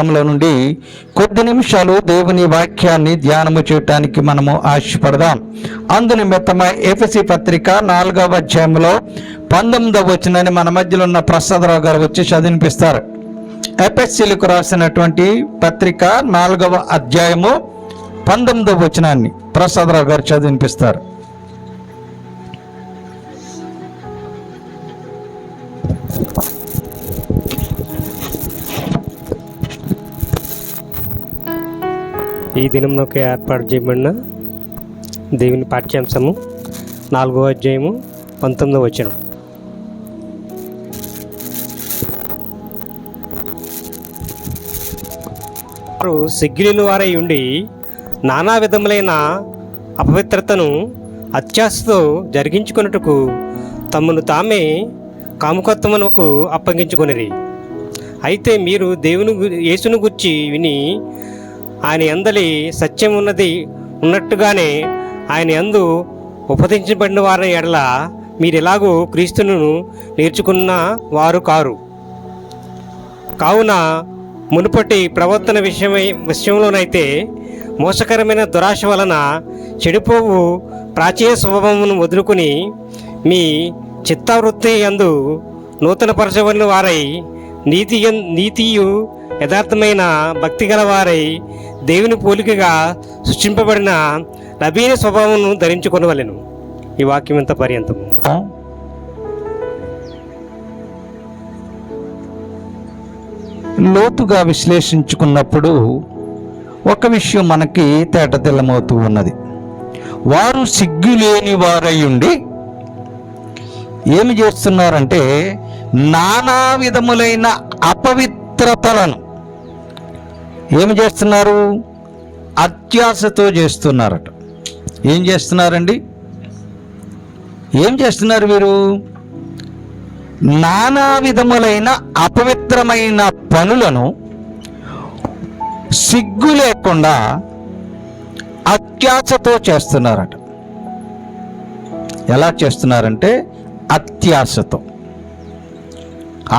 గ్రంథంలో నుండి కొద్ది నిమిషాలు దేవుని వాక్యాన్ని ధ్యానము చేయటానికి మనము ఆశపడదాం. అందునిమిత్తమై ఎఫెసీ పత్రిక 4వ అధ్యాయంలో 19వ వచనాన్ని మన మధ్యలో ఉన్న ప్రసాదరావు గారు వచ్చి చదివినిపిస్తారు. ఎఫెసీలకు రాసినటువంటి పత్రిక 4వ అధ్యాయము 19వ వచనాన్ని ప్రసాదరావు గారు చదివినిపిస్తారు. ఈ దినంలోకి ఏర్పాటు చేయబడిన దేవుని పాఠ్యాంశము 4వ అధ్యాయము 19వ వచనం. వారు సిగ్గిలిన వారై ఉండి నానా విధములైన అపవిత్రతను అత్యాశతో జరిగించుకొనుటకు తమను తామే కాముకత్వమునకు అప్పగించుకొనిరి. అయితే మీరు యేసును గూర్చి విని ఆయన యందలి సత్యం ఉన్నట్టుగానే ఆయన యందు ఉపదేశించబడిన వారి ఎడల మీరు ఎలాగూ క్రీస్తును నేర్చుకున్న వారు కారు. కావున మునుపటి ప్రవర్తన విషయంలోనైతే మోసకరమైన దురాశ వలన చెడిపోవు ప్రాచీన స్వభావమును వదులుకుని మీ చిత్తవృత్తి యందు నూతనపరచబడిన వారై నీతియు యథార్థమైన భక్తి గల వారై దేవుని పోలికగా సృష్టింపబడిన నవీన స్వభావమును ధరించుకొనవలెను. ఈ వాక్యం ఎంత పర్యంతం. లోతుగా విశ్లేషించుకున్నప్పుడు ఒక విషయం మనకి తేటతెల్లమవుతూ ఉన్నది. వారు సిగ్గులేని వారై ఉండి ఏమి చేస్తున్నారంటే నానా విధములైన అపవిత్రతలను ఏమి చేస్తున్నారు? అత్యాశతో చేస్తున్నారట. ఏం చేస్తున్నారండి? ఏం చేస్తున్నారు వీరు? నానా విధములైన అపవిత్రమైన పనులను సిగ్గు లేకుండా అత్యాశతో చేస్తున్నారట. ఎలా చేస్తున్నారంటే అత్యాశతో,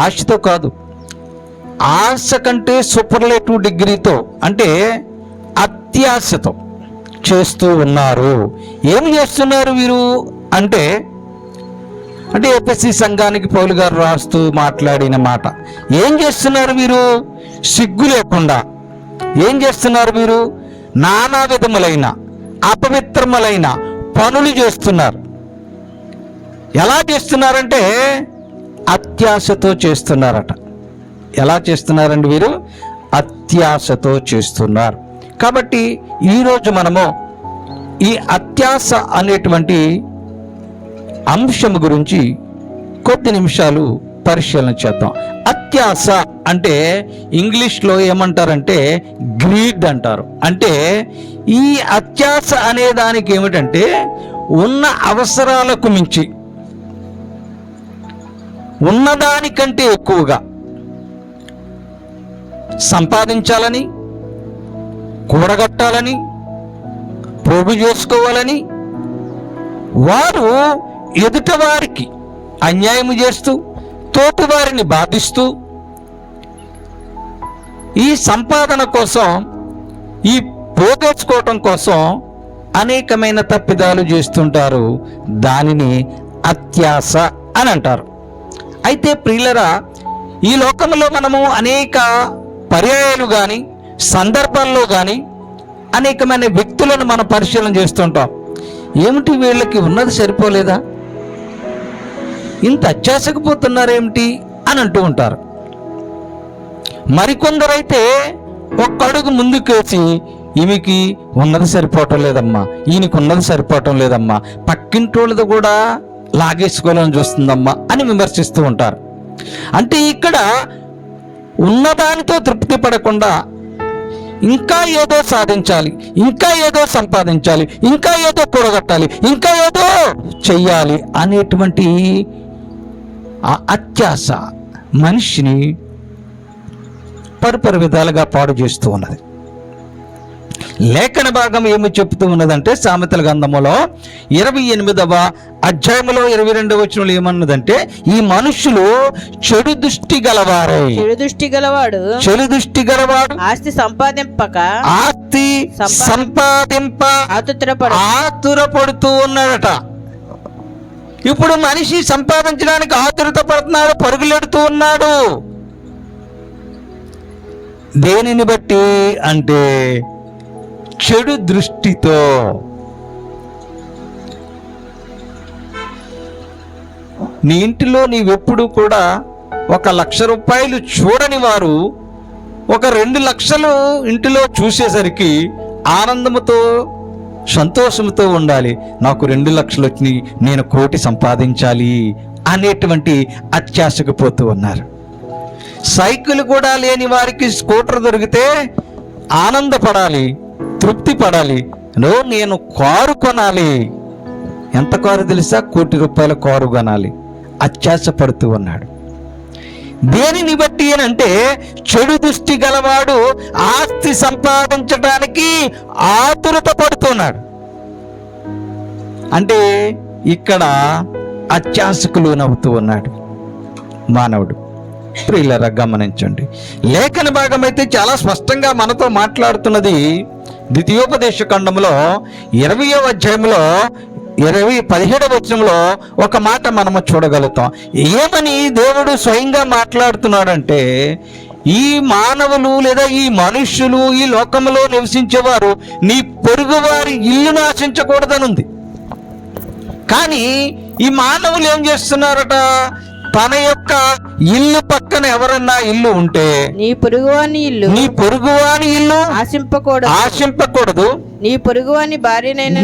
ఆశతో కాదు, ఆశ కంటే సూపర్లేటివ్ డిగ్రీతో, అంటే అత్యాశతో చేస్తూ ఉన్నారు. ఏం చేస్తున్నారు వీరు అంటే ఎఫెసీ సంఘానికి పౌలు గారు రాస్తూ మాట్లాడిన మాట. ఏం చేస్తున్నారు వీరు? సిగ్గు లేకుండా ఏం చేస్తున్నారు వీరు? నానా విధములైన అపవిత్రములైన పనులు చేస్తున్నారు. ఎలా చేస్తున్నారంటే అత్యాశతో చేస్తున్నారట. ఎలా చేస్తున్నారండి వీరు? అత్యాశతో చేస్తున్నారు. కాబట్టి ఈరోజు మనము ఈ అత్యాశ అనేటువంటి అంశం గురించి కొద్ది నిమిషాలు పరిశీలన చేద్దాం. అత్యాశ అంటే ఇంగ్లీష్లో ఏమంటారంటే గ్రీడ్ అంటారు. అంటే ఈ అత్యాశ అనే దానికి ఏమిటంటే ఉన్న అవసరాలకు మించి, ఉన్నదానికంటే ఎక్కువగా సంపాదించాలని, కూడగట్టాలని, పోగు చేసుకోవాలని వారు ఎదుటవారికి అన్యాయం చేస్తూ, తోటివారిని బాధిస్తూ, ఈ సంపాదన కోసం, ఈ పోగేసుకోవటం కోసం అనేకమైన తప్పిదాలు చేస్తుంటారు. దానిని అత్యాశ అని అంటారు. అయితే ప్రియులరా, ఈ లోకంలో మనము అనేక పర్యాయాలు కానీ సందర్భాల్లో కానీ అనేకమైన వ్యక్తులను మనం పరిశీలన చేస్తుంటాం. ఏమిటి వీళ్ళకి ఉన్నది సరిపోలేదా, ఇంత అత్యాశకు పోతున్నారేమిటి అని అంటూ ఉంటారు. మరికొందరైతే ఒక్క అడుగు ముందుకేసి ఈమెకి ఉన్నది సరిపోవటం లేదమ్మా, ఈయనకి ఉన్నది సరిపోవటం లేదమ్మా, పక్కింటోళ్ళది కూడా లాగేసుకోవాలని చూస్తుందమ్మా అని విమర్శిస్తూ ఉంటారు. అంటే ఇక్కడ ఉన్నదానితో తృప్తి పడకుండా ఇంకా ఏదో సాధించాలి, ఇంకా ఏదో సంపాదించాలి, ఇంకా ఏదో కూడగట్టాలి, ఇంకా ఏదో చెయ్యాలి అనేటువంటి ఆ అత్యాశ మనిషిని పరిపరి విధాలుగా పాడు చేస్తూ ఉన్నది. లేఖన భాగం ఏమి చెప్తూ ఉన్నదంటే సామెతల గ్రంథములో 28వ అధ్యాయములో 22వ వచనంలో ఏమన్నదంటే ఈ మనుషులు చెడు దృష్టి గలవారే. చెడు దృష్టి గలవాడు ఆస్తి సంపాదింపక ఆస్తి సంపాదింప ఆతురపడుతూ ఉన్నాడట. ఇప్పుడు మనిషి సంపాదించడానికి ఆతురత పడుతున్నాడు, పరుగులెడుతూ ఉన్నాడు. దేనిని బట్టి అంటే చెడు దృష్టితో. నీ ఇంటిలో నీవెప్పుడు కూడా 1,00,000 రూపాయలు చూడని వారు 2 లక్షలు ఇంటిలో చూసేసరికి ఆనందముతో సంతోషంతో ఉండాలి. నాకు 2 లక్షలు వచ్చినాయి, నేను 1 కోటి సంపాదించాలి అనేటువంటి అత్యాశకు పోతూ ఉన్నారు. సైకిల్ కూడా లేని వారికి స్కూటర్ దొరికితే ఆనందపడాలి, తృప్తి పడాలి. నేను కారు కొనాలి. ఎంత కారు తెలుసా? 1 కోటి రూపాయల కారు కొనాలి. అత్యాశ పడుతూ ఉన్నాడు. దేనిని బట్టి అని అంటే చెడు దృష్టి గలవాడు ఆస్తి సంపాదించడానికి ఆతురత పడుతున్నాడు. అంటే ఇక్కడ అత్యాశకు లోనవుతూ ఉన్నాడు మానవుడు. ప్రియులారా గమనించండి, లేఖన భాగం అయితే చాలా స్పష్టంగా మనతో మాట్లాడుతున్నది. ద్వితీయోపదేశ ఖండంలో 20వ అధ్యాయంలో 17వ వచనంలో ఒక మాట మనము చూడగలుగుతాం. ఏమని దేవుడు స్వయంగా మాట్లాడుతున్నాడంటే, ఈ మానవులు లేదా ఈ మనుష్యులు ఈ లోకంలో నివసించేవారు నీ పొరుగువారి ఇల్లును ఆశించకూడదనుంది. కానీ ఈ మానవులు ఏం చేస్తున్నారట? తన యొక్క ఇల్లు పక్కన ఎవరన్నా ఇల్లు ఉంటే నీ పొరుగువాని ఇల్లు ఆశింపకూడదు. నీ పొరుగువాని భార్యనైనను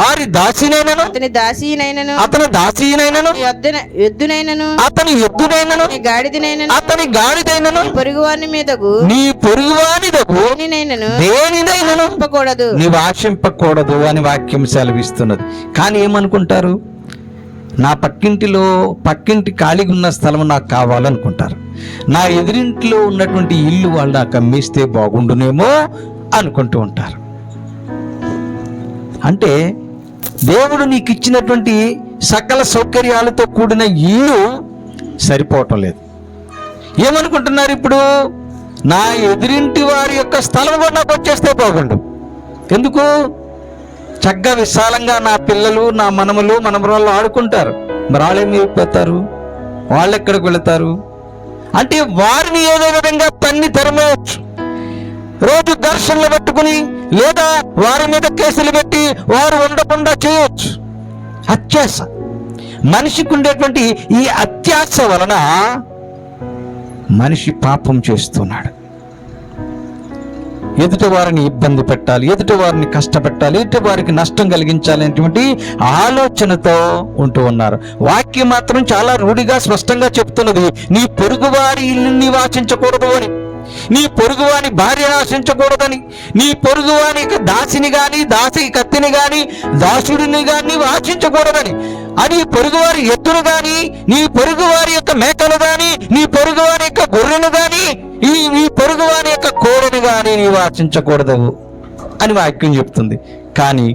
ఆరి దాసినైనను అతని ఎద్దునైనను అతని గాడిదైనను నీ పొరుగువానిదగు దేనినైనను నీవు ఆశింపకూడదు అని వాక్యం సెలవిస్తున్నది. కానీ ఏమనుకుంటారు? నా పక్కింటి ఖాళీగా ఉన్న స్థలం నాకు కావాలనుకుంటారు. నా ఎదురింట్లో ఉన్నటువంటి ఇల్లు వాళ్ళు నాకు అమ్మేస్తే బాగుండునేమో అనుకుంటూ ఉంటారు. అంటే దేవుడు నీకు ఇచ్చినటువంటి సకల సౌకర్యాలతో కూడిన ఇల్లు సరిపోవటం లేదు. ఏమనుకుంటున్నారు ఇప్పుడు? నా ఎదురింటి వారి యొక్క స్థలం కూడా నాకు వచ్చేస్తే బాగుండు. ఎందుకు? చక్కగా విశాలంగా నా పిల్లలు నా మనమరాళ్ళు ఆడుకుంటారు. మరి వాళ్ళేమి అయిపోతారు? వాళ్ళు ఎక్కడికి వెళతారు? అంటే వారిని ఏదో విధంగా తన్ని తెరమేయచ్చు, రోజు ఘర్షణలు పెట్టుకుని లేదా వారి మీద కేసులు పెట్టి వారు ఉండకుండా చేయొచ్చు. అత్యాశ, మనిషికి ఉండేటువంటి ఈ అత్యాశ వలన మనిషి పాపం చేస్తున్నాడు. ఎదుటి వారిని ఇబ్బంది పెట్టాలి, ఎదుటి వారిని కష్టపెట్టాలి, ఎదుటి వారికి నష్టం కలిగించాలనేటువంటి ఆలోచనతో ఉంటూ ఉన్నారు. వాక్యం మాత్రం చాలా రూఢిగా స్పష్టంగా చెప్తున్నది, నీ పొరుగువారి ఇల్లుని వాచించకూడదు అని, నీ పొరుగువాని భార్యను ఆశించకూడదని, నీ పొరుగువాని దాసిని గాని దాసి కత్తిని గాని దాసుడిని గాని ఆశించకూడదని, అని పొరుగువారి ఎద్దును గాని నీ పొరుగువారి యొక్క మేకలు గాని నీ పొరుగువారి యొక్క గొర్రెను గాని ఈ పొరుగువారి యొక్క కోడను గాని నీవు ఆశించకూడదు అని వాక్యం చెప్తుంది. కానీ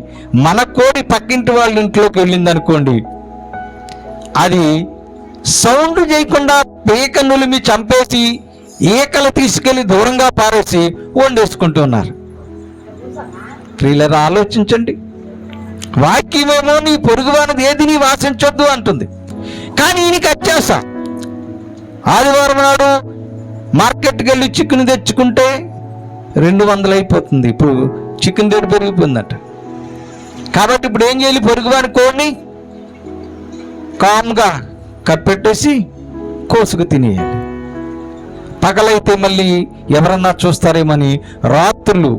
మన కోడి పక్కింటి వాళ్ళ ఇంట్లోకి వెళ్ళిందనుకోండి, అది సౌండ్ చేయకుండా పేక నులిమి చంపేసి ఏకలు తీసుకెళ్లి దూరంగా పారేసి వండేసుకుంటున్నారు. ప్రియులారా ఆలోచించండి, వాక్యమేమో నీ పొరుగువానిది ఏది నీ వాసించొద్దు అంటుంది. కానీ ఈయనకి అత్యాశ. ఆదివారం నాడు మార్కెట్కి వెళ్ళి చికెన్ తెచ్చుకుంటే 200 అయిపోతుంది. ఇప్పుడు చికెన్ రేటు పెరిగిపోయిందట. కాబట్టి ఇప్పుడు ఏం చేయాలి? పొరుగువాని కోడిని కామ్గా కప్పెట్టేసి కోసుకు తినేయాలి. పగలైతే మళ్ళీ ఎవరన్నా చూస్తారేమని రాత్రులు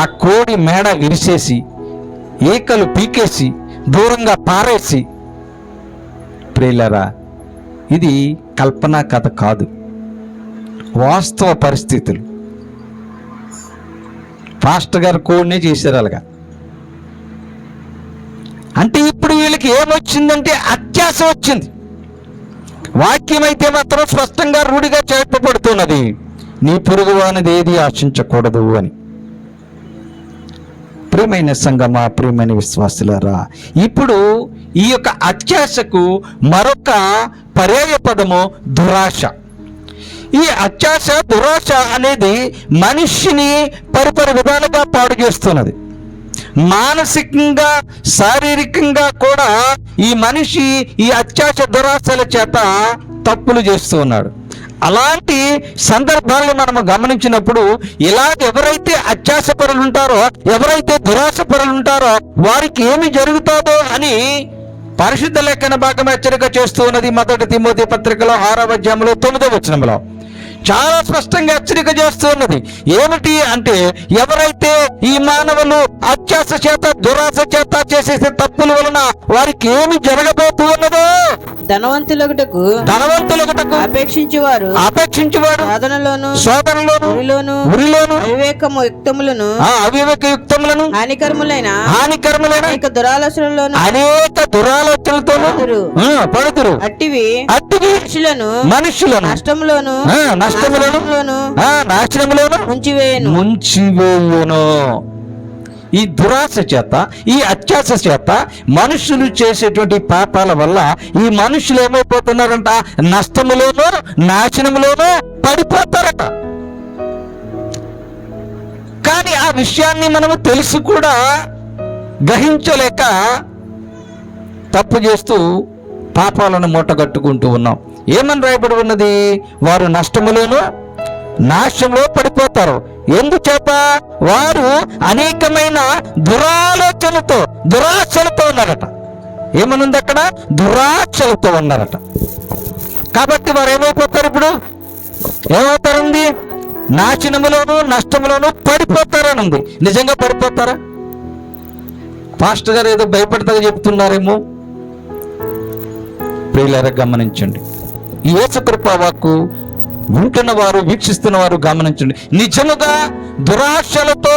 ఆ కోడి మేడ విరిసేసి ఏకలు పీకేసి దూరంగా పారేసి. ప్రియులారా, ఇది కల్పనా కథ కాదు, వాస్తవ పరిస్థితులు. పాస్టర్ గారు కోడినే చేశారు అలాగా. అంటే ఇప్పుడు వీళ్ళకి ఏమొచ్చిందంటే అత్యాశ వచ్చింది. వాక్యం అయితే మాత్రం స్పష్టంగా రూఢిగా చెప్పబడుతున్నది, నీ పొరుగు అనేది ఏది ఆశించకూడదు అని. ప్రియమైన సంగమా, ప్రియమైన విశ్వాసులారా, ఇప్పుడు ఈ యొక్క అత్యాశకు మరొక పర్యాయ పదము దురాశ. ఈ అత్యాశ, దురాశ అనేది మనిషిని పరిపరి విధాలుగా పాడు చేస్తున్నది. మానసికంగా, శారీరకంగా కూడా ఈ మనిషి ఈ అత్యాశ, దురాశల చేత తప్పులు చేస్తూ ఉన్నాడు. అలాంటి సందర్భాలను మనము గమనించినప్పుడు ఎవరైతే అత్యాశ పరులు ఉంటారో, ఎవరైతే దురాశ పరులు ఉంటారో వారికి ఏమి జరుగుతుందో అని పరిశుద్ధ లేఖన భాగం హెచ్చరిక చేస్తూ ఉన్నది. 1 తిమోతి పత్రికలో 6వ అధ్యాయంలో 9వ వచనంలో చాలా స్పష్టంగా హెచ్చరిక చేస్తూ ఉన్నది. ఏమిటి అంటే, ఎవరైతే ఈ మానవులు అత్యాశ చేత, దురాశ చేత చేసే తప్పుల వలన వారికి ఏమి జరగబోతూ ఉన్నదో, ధనవంతులగుటకు అపేక్షించువారు శోధనలోను ఉరిలోను అవివేక యుక్తములను హానికరములైన అనేక దురాలోచనలతో పడుతురు. అట్టివి మనుషులను నాశనములోను ముంచివేయును. ఈ దురాశ చేత, ఈ అత్యాశ చేత మనుషులు చేసేటువంటి పాపాల వల్ల ఈ మనుషులు ఏమైపోతున్నారంట? నష్టములోనూ నాశనములోనూ పడిపోతారట. కానీ ఆ విషయాన్ని మనము తెలుసు కూడా గ్రహించలేక తప్పు చేస్తూ పాపాలను మూటగట్టుకుంటూ ఉన్నాం. ఏమని రాయబడి ఉన్నది? వారు నష్టములోనూ నాశనంలో పడిపోతారు. ఎందుచేత? వారు అనేకమైన దురాశలతో ఉన్నారట. ఏమనుంది అక్కడ? దురాశలతో ఉన్నారట. కాబట్టి వారు ఏమైపోతారు? ఇప్పుడు ఏమవుతారండి? నాశనములోను నష్టములోను పడిపోతారనుంది. నిజంగా పడిపోతారా? పాస్టర్ గారు ఏదో భయపడతా చెప్తున్నారేమో. ప్రియులారా, గమనించండి. ఈ యేసు కృపా వాక్కు వింటున్న వారు, వీక్షిస్తున్న వారు గమనించండి. నిజముగా దురాశలతో,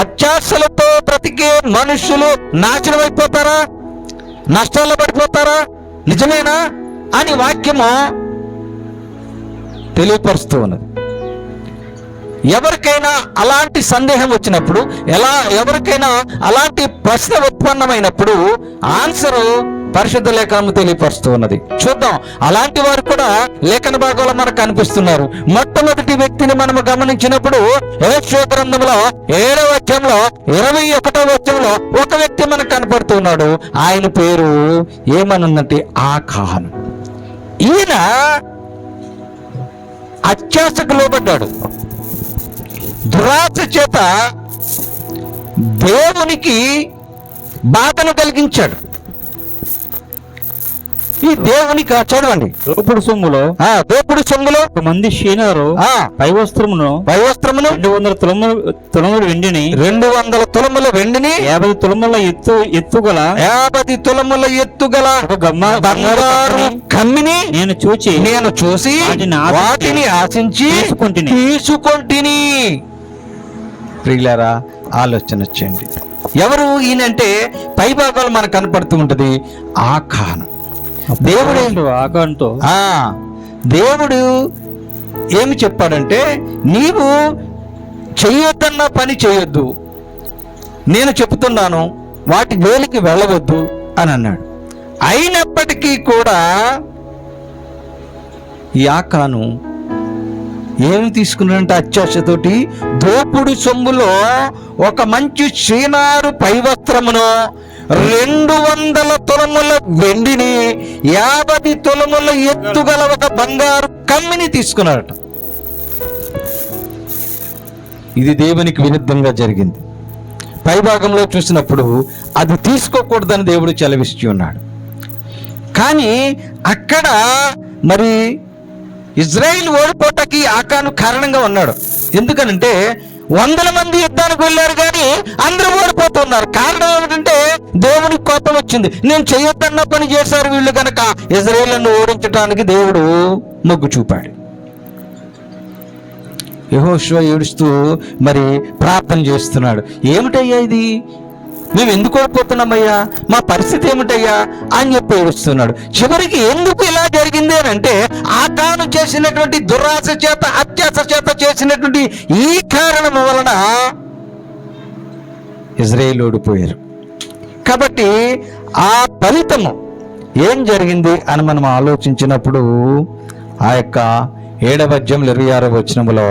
అత్యాశలతో బ్రతికే మనుషులు నాశనం అయిపోతారా? నష్టాల్లో పడిపోతారా? నిజమేనా అని వాక్యము తెలియపరుస్తూ ఉన్నది. ఎవరికైనా అలాంటి సందేహం వచ్చినప్పుడు, ఎవరికైనా అలాంటి ప్రశ్న ఉత్పన్నమైనప్పుడు ఆన్సరు పరిశుద్ధ లేఖనము తెలియపరుస్తూ ఉన్నది. చూద్దాం. అలాంటి వారు కూడా లేఖన భాగంలో మనకు కనిపిస్తున్నారు. మొట్టమొదటి వ్యక్తిని మనము గమనించినప్పుడు యెషయా గ్రంథంలో 7వ అధ్యాయంలో 21వ వచనంలో ఒక వ్యక్తి మనకు కనపడుతున్నాడు. ఆయన పేరు ఏమనుందంటే ఆకాను. ఈయన అత్యాశకు లోబడ్డాడు. దురాశ చేత దేవునికి బాధను కలిగించాడు. ఈ దేవునికి చదవండి. దోపుడు సొమ్ములో ఒక మంది షీనారు పై వస్త్రమును 200 తులముల వెండిని 200 తులముల వెండిని 50 తులముల ఎత్తుగల ఒక బంగారు కమ్మిని నేను చూసి వాటిని ఆశించి తీసుకొంటిని. ప్రియులారా, ఆలోచన చేయండి. ఎవరు ఈయనంటే పై భాగాలు మనకు కనపడుతూ ఉంటది ఆకాను. దేవుడు ఏమి చెప్పాడంటే, నీవు చెయ్యొద్దన్న పని చేయొద్దు, నేను చెప్తున్నాను, వాటి జోలికి వెళ్ళవద్దు అని అన్నాడు. అయినప్పటికీ కూడా ఈ ఆకాను ఏమి తీసుకున్నాడంటే అత్యాశతోటి దోపుడు సొమ్ములో ఒక మంచి షీనారు పై వస్త్రమును 200 తులముల వెండిని 50 తులముల ఎత్తుగల ఒక బంగారు కమ్మిని తీసుకున్నాడట. ఇది దేవునికి విరుద్ధంగా జరిగింది. పైభాగంలో చూసినప్పుడు అది తీసుకోకూడదని దేవుడు చెలవిస్తూ ఉన్నాడు. కానీ అక్కడ మరి ఇజ్రాయిల్ ఓడిపోటానికి ఆకాను కారణంగా ఉన్నాడు. ఎందుకనంటే 100 మంది యుద్ధానికి వెళ్ళారు కానీ అందరూ ఓడిపోతున్నారు. కారణం ఏమిటంటే దేవునికి కోపం వచ్చింది. నేను చేయొద్దన్న పని చేశారు వీళ్ళు కనుక ఇజ్రాయేలును ఓడించడానికి దేవుడు మొగ్గు చూపాడు. యెహోషువ ఏడుస్తూ మరి ప్రార్థన చేస్తున్నాడు. ఏమిటయ్యా ఇది? మేము ఎందుకు ఓడిపోతున్నామయ్యా, మా పరిస్థితి ఏమిటయ్యా అని చెప్పి ఏడుస్తున్నాడు. చివరికి ఎందుకు ఇలా జరిగింది అని అంటే ఆకాను చేసినటువంటి దురాశ చేత, అత్యాశ చేత చేసినటువంటి ఈ కారణం వలన ఇజ్రాయేలు ఓడిపోయారు. కాబట్టి ఆ ఫలితము ఏం జరిగింది అని మనం ఆలోచించినప్పుడు ఆ యొక్క 7వ అధ్యాయం 26వ వచనములో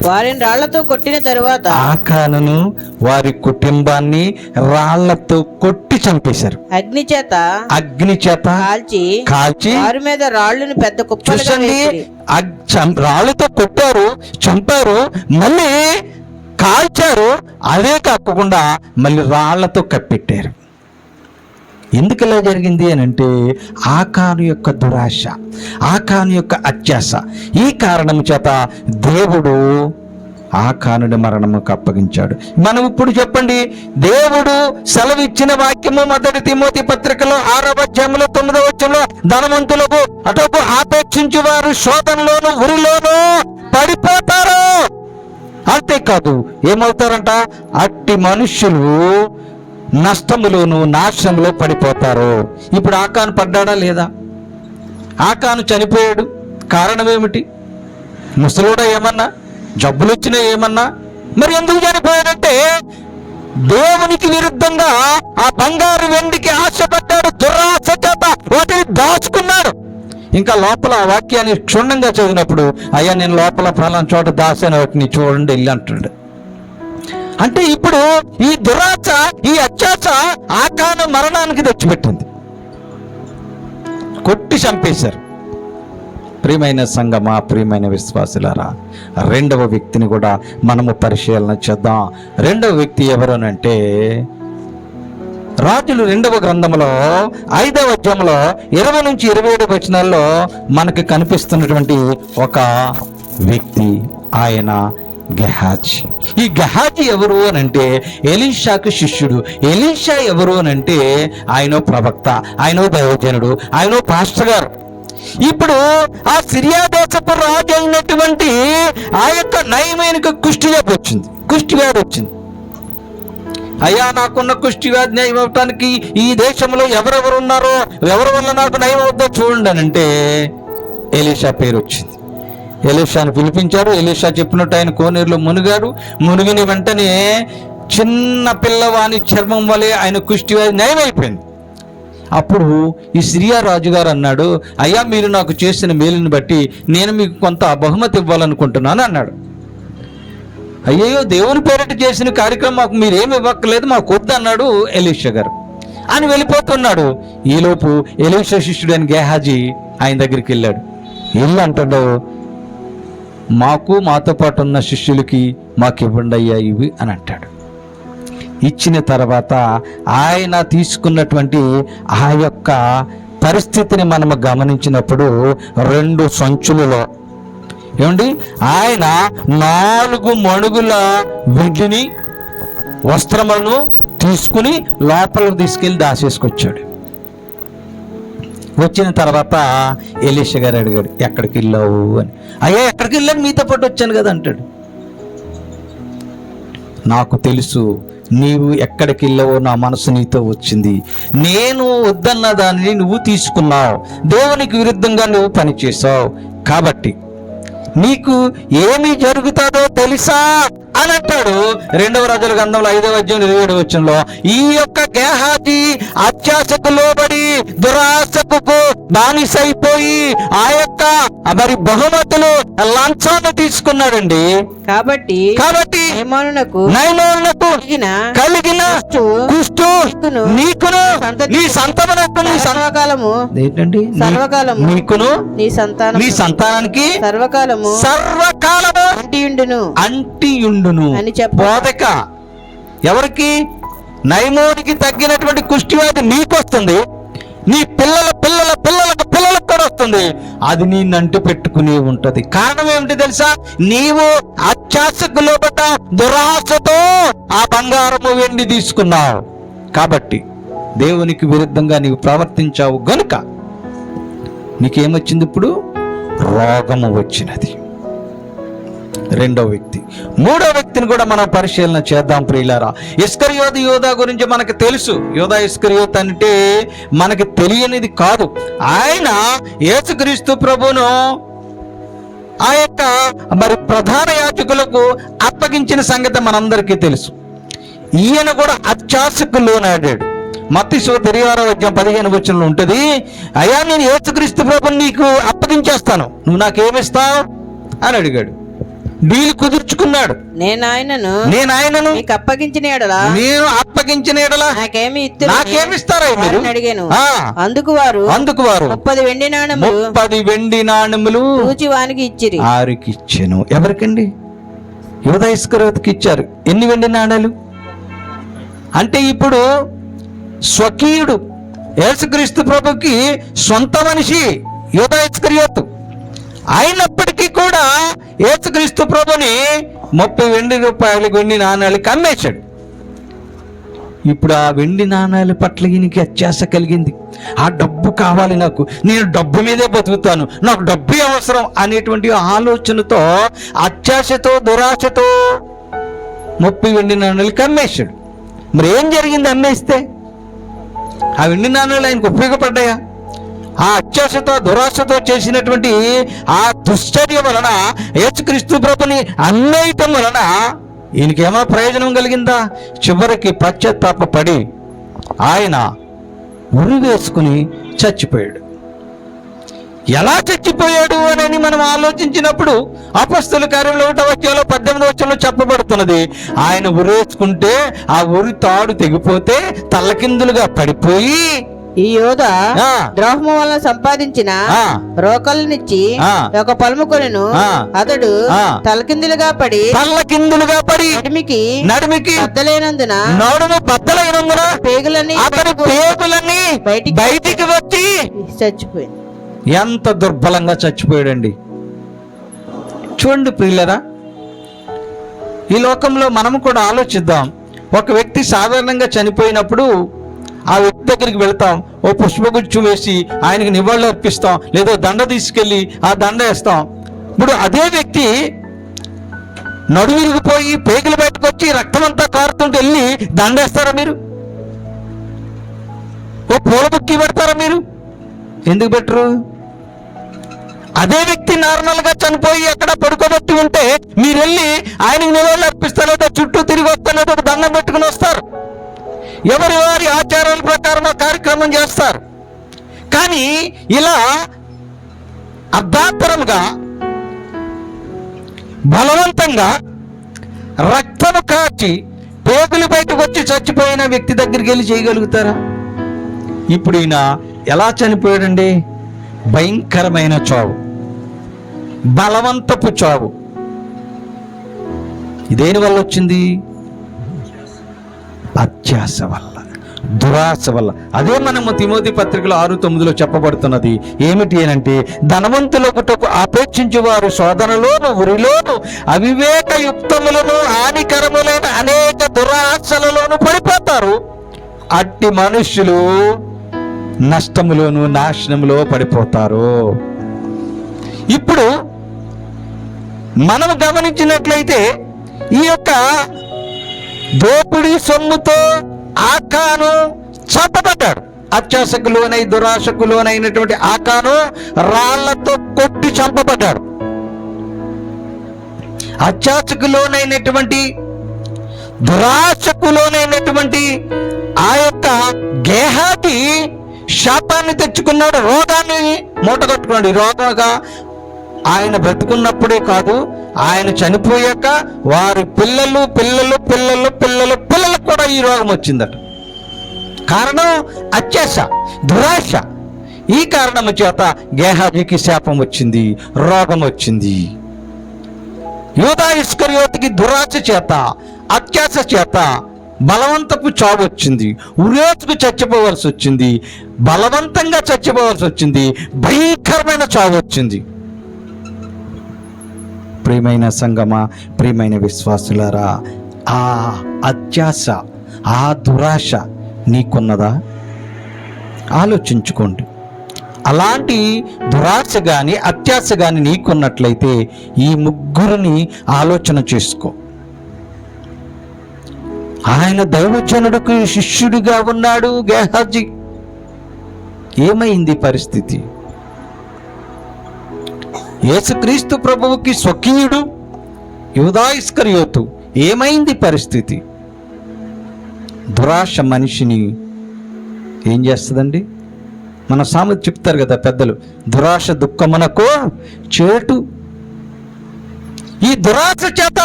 వారిని రాళ్లతో కొట్టిన తరువాత ఆకానును వారి కుటుంబాన్ని రాళ్లతో కొట్టి చంపేశారు. అగ్ని చేత కాల్చి వారి మీద రాళ్ళను పెద్ద కుప్పలుగా చూసండి, వేసిరి. రాళ్ళతో కొట్టారు, చంపారు, మళ్ళీ కాల్చారు. అదే కాకుండా మళ్ళీ రాళ్లతో కప్పెట్టారు. ఎందుకు ఇలా జరిగింది అని అంటే ఆకాను యొక్క దురాశ, ఆకాను యొక్క అత్యాశ. ఈ కారణం చేత దేవుడు ఆకానుడి మరణముకు అప్పగించాడు. మనం ఇప్పుడు చెప్పండి, దేవుడు సెలవిచ్చిన వాక్యము మొదటి తిమోతి పత్రికలో 6వ అధ్యాయంలో 9వ వచనంలో ధనవంతులకు అటొక ఆపేక్షించు వారు శోధనలోను ఉరిలోను పడిపోతారు. అంతేకాదు ఏమవుతారంట, అట్టి మనుష్యులు నష్టములోను నాశనంలో పడిపోతారు. ఇప్పుడు ఆకాను పడ్డాడా లేదా? ఆకాను చనిపోయాడు. కారణం ఏమిటి? ముసలోడా ఏమన్నా, జబ్బులు వచ్చినా ఏమన్నా? మరి ఎందుకు చనిపోయాడంటే దేవునికి విరుద్ధంగా ఆ బంగారు వెండికి ఆశపడ్డాడు, దురాశ చేత వాటిని దాచుకున్నాడు. ఇంకా లోపల ఆ వాక్యాన్ని క్షుణ్ణంగా చదివినప్పుడు, అయ్యా నేను లోపల ఫలానా చోట దాసాను, వాటిని చూడండి వెళ్ళి అంటాడు. అంటే ఇప్పుడు ఈ దురాశ, ఈ అత్యాశ ఆకాను మరణానికి తెచ్చిపెట్టింది, కొట్టి చంపేశారు. ప్రియమైన సంగమా, ప్రియమైన విశ్వాసులారా, 2వ వ్యక్తిని కూడా మనము పరిశీలన చేద్దాం. 2వ వ్యక్తి ఎవరనంటే రాజులు 2వ గ్రంథంలో 5వ అధ్యాయంలో 20 నుంచి 27 వచనాల్లో మనకి కనిపిస్తున్నటువంటి ఒక వ్యక్తి, ఆయన గెహాజీ. ఈ గెహాజీ ఎవరు అని అంటే ఎలీషాకు శిష్యుడు. ఎలీషా ఎవరు అని అంటే ఆయన ప్రవక్త, ఆయన దైవజనుడు, ఆయన పాస్టర్ గారు. ఇప్పుడు ఆ సిరియా దేశపు రాజు అయినటువంటి ఆ యొక్క నయమానికి కుష్ఠవ్యాధి వచ్చింది, కుష్ఠవ్యాధి వచ్చింది. అయ్యా నాకున్న కుష్ఠవ్యాధి నయం అవటానికి ఈ దేశంలో ఎవరెవరు ఉన్నారో, ఎవరి వల్ల నాకు నయం అవుతుందో చూడండి అని అంటే ఎలీషా పేరు వచ్చింది. ఎలీషాను పిలిపించారు. ఎలీషా చెప్పినట్టు ఆయన కోనేరులో మునిగాడు. మునిగిన వెంటనే చిన్న పిల్లవాని చర్మం వలె ఆయన కుష్ఠవ్యాధి నయమైపోయింది. అప్పుడు ఈ సిరియా రాజుగారు అన్నాడు, అయ్యా మీరు నాకు చేసిన మేలుని బట్టి నేను మీకు కొంత బహుమతి ఇవ్వాలనుకుంటున్నాను అన్నాడు. అయ్యో దేవుని పేరిట చేసిన కార్యక్రమం మాకు మీరేమి ఇవ్వక్కలేదు, మాకు వద్దు అన్నాడు ఎలీషా గారు. అని వెళ్ళిపోతున్నాడు. ఈలోపు ఎలీషా శిష్యుడైన గెహాజీ ఆయన దగ్గరికి వెళ్ళాడు. వెళ్ళి అంటాడు, మాతో పాటు ఉన్న శిష్యులకి మాకు ఇవ్వండి అయ్యా ఇవి అని అంటాడు. ఇచ్చిన తర్వాత ఆయన తీసుకున్నటువంటి ఆ యొక్క పరిస్థితిని మనము గమనించినప్పుడు 2 సంచులలో ఏమండి ఆయన 4 మణుగుల వెండిని వస్త్రములను తీసుకుని లోపలికి తీసుకెళ్ళి దాచేసుకొచ్చాడు. వచ్చిన తర్వాత ఎలీషా గారు అడిగాడు, ఎక్కడికి వెళ్ళావు అని. అయ్యా ఎక్కడికి వెళ్ళాను, మీతో పాటు వచ్చాను కదా అంటాడు. నాకు తెలుసు నీవు ఎక్కడికి వెళ్ళావో, నా మనసు నీతో వచ్చింది. నేను వద్దన్న దానిని నువ్వు తీసుకున్నావు, దేవునికి విరుద్ధంగా నువ్వు పనిచేసావు, కాబట్టి నీకు ఏమి జరుగుతుందో తెలుసా అని అంటాడు. 2వ రాజుల గ్రంథంలో 5వ అధ్యాయం 27వ వచనంలో ఈ యొక్క గెహాజీ అత్యాశకు లోబడి దురాశకు బానిసైపోయి ఆ యొక్క మరి బహుమతులు లంచాన్ని తీసుకున్నాడండి. కాబట్టి నయమానునకు కలిగిన కుష్టు నీకును నీ సంతానమునకు సర్వకాలము ఏంటండి సర్వకాలము నీకును నీ సంతానానికి సర్వకాలము అంటియుండును అని బోధక ఎవరికి? నయమోనికి తగ్గినటువంటి కుష్ఠవ్యాధి నీకొస్తుంది, నీ పిల్లలకు కూడా వస్తుంది. అది నిన్ను అంటు పెట్టుకుని ఉంటది. కారణం ఏమిటి తెలుసా? నీవు అత్యాశకు లోబడ్డ దురాశతో ఆ బంగారము వెండి తీసుకున్నావు. కాబట్టి దేవునికి విరుద్ధంగా నీవు ప్రవర్తించావు గనుక నీకేమొచ్చింది? ఇప్పుడు రోగము వచ్చినది. రెండో వ్యక్తి. మూడో వ్యక్తిని కూడా మనం పరిశీలన చేద్దాం ప్రియులారా. ఇస్కరియోతు యోధా గురించి మనకు తెలుసు. యోధా ఇస్కరియోతు అంటే మనకి తెలియనిది కాదు. ఆయన యేసుక్రీస్తు ప్రభును ఆ యొక్క మరి ప్రధాన యాజకులకు అప్పగించిన సంగతి మనందరికీ తెలుసు. ఈయన కూడా అత్యాశకు లోనాడాడు. మత్తయి సువార్త 26:15 ఉంటుంది, అయ్యా నేను యేసుక్రీస్తు ప్రభుని నీకు అప్పగించేస్తాను, నువ్వు నాకేమిస్తావు అని అడిగాడు. డీల్ కుదుర్చుకున్నాడు. నేను ఆయనను నీకు అప్పగించిన ఎడల నేను అప్పగించిన ఎడల నాకేమిస్తారా మీరు అడిగాను. ఆ, అందుకు వారు 30 వెండి నాణెములు 30 వెండి నాణెములు తూచి వానికి ఇచ్చిరి. ఆరికి ఇచ్చాను. ఎవరికండి? యోధా ఇస్కరియోతుకి ఇచ్చారు. ఎన్ని వెండి నాణాలు అంటే ఇప్పుడు స్వకీయుడు యేసుక్రీస్తు ప్రభుకి సొంత మనిషి యోధా ఇస్కరియోతు అయినప్పటికీ కూడా యేసుక్రీస్తు ప్రభుని 30 వెండి రూపాయలు వెండి నాణాలకి అమ్మేశాడు. ఇప్పుడు ఆ వెండి నాణాల పట్ల ఈయనకి అత్యాశ కలిగింది. ఆ డబ్బు కావాలి నాకు, నేను డబ్బు మీదే బతుకుతాను, నాకు డబ్బే అవసరం అనేటువంటి ఆలోచనతో అత్యాశతో దురాశతో 30 వెండి నాణాలకి అమ్మేశాడు. మరి ఏం జరిగింది? అమ్మేస్తే ఆ వెండి నాణాలు ఆయనకు ఉపయోగపడ్డాయా? ఆ అత్యాశతో దురాశతో చేసినటువంటి ఆ దుశ్చర్య వలన యేసుక్రీస్తు ప్రభుని అమ్మేయటం వలన ఈయనకి ఏమైనా ప్రయోజనం కలిగిందా? చివరికి పశ్చాత్తాపడి ఆయన ఉరి వేసుకుని చచ్చిపోయాడు. ఎలా చచ్చిపోయాడు అని మనం ఆలోచించినప్పుడు అపొస్తలుల కార్యములు 1:18 చెప్పబడుతున్నది, ఆయన ఉరేసుకుంటే ఆ ఉరి తాడు తెగిపోతే తల్లకిందులుగా పడిపోయి ఈ యోధ ద్రోహము వలన సంపాదించిన రోకలనిచ్చి ఒక పలుము కొనెను. అతడు తలకిందులుగా పడి నడిమికి బద్దలైనందున పేగులన్నీ బయటికి వచ్చి చచ్చిపోయింది. ఎంత దుర్బలంగా చచ్చిపోయాడండి. చూడండి ప్రియులరా, ఈ లోకంలో మనము కూడా ఆలోచిద్దాం. ఒక వ్యక్తి సాధారణంగా చనిపోయినప్పుడు ఆ వ్యక్తి దగ్గరికి వెళ్తాం, ఓ పుష్పగుచ్చు వేసి ఆయనకి నివాళులు అర్పిస్తాం, లేదో దండ తీసుకెళ్ళి ఆ దండ వేస్తాం. ఇప్పుడు అదే వ్యక్తి నడువిరిగిపోయి పేగులు బయటకు వచ్చి రక్తమంతా కారుతుంటే వెళ్ళి దండేస్తారా మీరు? ఓ పూల బుక్కి పెడతారా మీరు? ఎందుకు పెట్టరు? అదే వ్యక్తి నార్మల్గా చనిపోయి ఎక్కడ పడుకోబెట్టి ఉంటే మీరు వెళ్ళి ఆయనకు నివాళులు అర్పిస్తారు, లేదా చుట్టూ తిరిగి వస్తారు, లేదా ఒక దండం పెట్టుకుని వస్తారు. ఎవరి వారి ఆచారాల ప్రకారం ఆ కార్యక్రమం చేస్తారు. కానీ ఇలా అర్ధాంతరంగా బలవంతంగా రక్తము కాచి పేగులు బయటకు వచ్చి చచ్చిపోయిన వ్యక్తి దగ్గరికి వెళ్ళి చేయగలుగుతారా? ఇప్పుడు ఈయన ఎలా చనిపోయాడండి? భయంకరమైన చావు, బలవంతపు చావు. దేని వల్ల వచ్చింది? అత్యాశ వల్ల, దురాశ వల్ల. అదే మనము తిమోతి పత్రికలో 6:9 చెప్పబడుతున్నది. ఏమిటి అనంటే, ధనవంతులకుటకు అపేక్షించు వారు శోధనలోను ఉరిలోను అవివేకయుక్తములను హానికరములైన అనేక దురాశలలోను పడిపోతారు. అట్టి మనుష్యులు నష్టములోను నాశనములో పడిపోతారు. ఇప్పుడు మనం గమనించినట్లయితే ఈ యొక్క దోపిడీ సొమ్ముతో ఆకాను చంపబడ్డాడు. అత్యాశకు లోనై దురాశకు లోనైనటువంటి ఆకాను రాళ్లతో కొట్టి చంపబడ్డాడు. అత్యాశకు లోనైనటువంటి దురాశకు లోనైనటువంటి ఆ యొక్క గేహాతి శాపాన్ని తెచ్చుకున్నాడు, రోగాన్ని మూటగట్టుకున్నాడు. ఈ రోగంగా ఆయన బ్రతుకున్నప్పుడే కాదు, ఆయన చనిపోయాక వారి పిల్లలకు కూడా ఈ రోగం వచ్చిందట. కారణం అత్యాశ, దురాశ. ఈ కారణము చేత గేహాజీకి శాపం వచ్చింది, రోగం వచ్చింది. యోధా ఇస్కరియోతుకి దురాశ చేత, అత్యాశ చేత బలవంతపు చావు వచ్చింది, ఉరేసుకు చచ్చిపోవలసి వచ్చింది, బలవంతంగా చచ్చిపోవలసి వచ్చింది, భయంకరమైన చావు వచ్చింది. ప్రియమైన సంగమా, ప్రియమైన విశ్వాసులారా, ఆ అత్యాశ, ఆ దురాశ నీకున్నదా? ఆలోచించుకోండి. అలాంటి దురాశ కానీ అత్యాశ కానీ నీకున్నట్లయితే ఈ ముగ్గురిని ఆలోచన చేసుకో. ఆయన దైవజనుడికి శిష్యుడిగా ఉన్నాడు గేహాజీ. ఏమైంది పరిస్థితి? యేసుక్రీస్తు ప్రభువుకి స్వకీయుడు యూదా ఇస్కరియోతు. ఏమైంది పరిస్థితి? దురాశ మనిషిని ఏం చేస్తుందండి? మన సామెత చెప్తారు కదా పెద్దలు, దురాశ దుఃఖమునకు చేటు. ఈ దురాశ చేత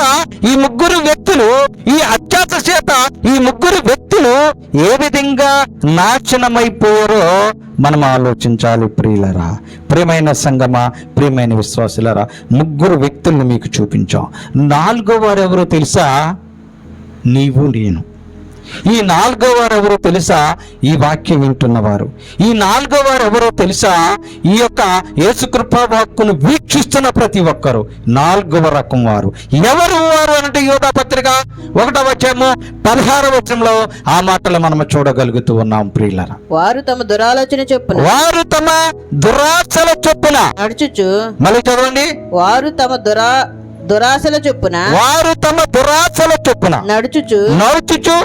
ఈ ముగ్గురు వ్యక్తులు, ఈ అత్యాశ చేత ఈ ముగ్గురు వ్యక్తులు ఏ విధంగా నాశనమైపోయారో మనం ఆలోచించాలి. ప్రియులరా, ప్రియమైన సంగమా, ప్రియమైన విశ్వాసులరా, ముగ్గురు వ్యక్తుల్ని మీకు చూపించాం. నాలుగో వారు ఎవరో తెలుసా? నీవు నేను. ఈ నాలుగో వారు ఎవరో తెలుసా? ఈ వాక్యం వింటున్నవారు. ఈ నాలుగో వారు ఎవరో తెలుసా? ఈ యొక్క యేసుకృపా వాక్కును వీక్షిస్తున్న ప్రతి ఒక్కరు నాలుగవ రకం వారు. ఎవరు వారు అంటే యోధా పత్రిక 1వ అధ్యాయము 16వ వచనంలో ఆ మాటలు మనం చూడగలుగుతూ ఉన్నాం. ప్రియులరా, వారు తమ దురాలోచన చొప్పున, వారు తమ దురాశల చొప్పున నడుచుచు, మళ్ళీ చదవండి, వారు తమ దురాశల చొప్పున, వారు తమ దురాశల చొప్పున నడుచుచు